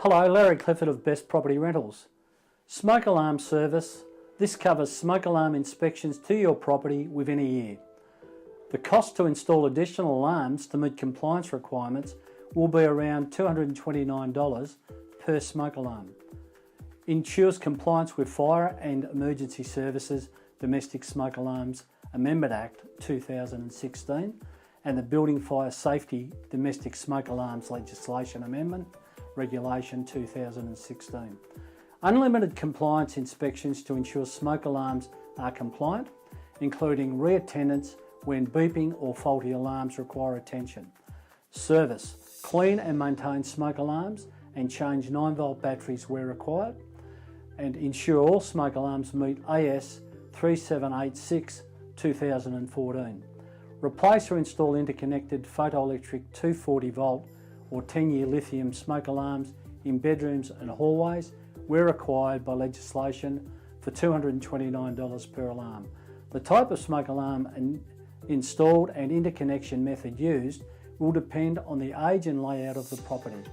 Hello, Larry Clifford of Best Property Rentals. Smoke alarm service. This covers smoke alarm inspections to your property within a year. The cost to install additional alarms to meet compliance requirements will be around $229 per smoke alarm. Ensures compliance with Fire and Emergency Services Domestic Smoke Alarms Amendment Act 2016 and the Building Fire Safety Domestic Smoke Alarms Legislation Amendment Regulation 2016. Unlimited compliance inspections to ensure smoke alarms are compliant, including reattendance when beeping or faulty alarms require attention. Service: clean and maintain smoke alarms and change 9-volt batteries where required, and ensure all smoke alarms meet AS 3786 2014. Replace or install interconnected photoelectric 240 volt or 10-year lithium smoke alarms in bedrooms and hallways where required by legislation for $229 per alarm. The type of smoke alarm installed and interconnection method used will depend on the age and layout of the property.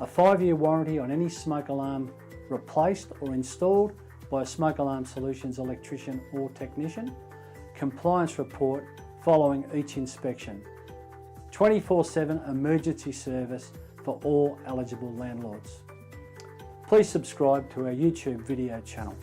A 5-year warranty on any smoke alarm replaced or installed by a Smoke Alarm Solutions electrician or technician. Compliance report following each inspection. 24/7 emergency service for all eligible landlords. Please subscribe to our YouTube video channel.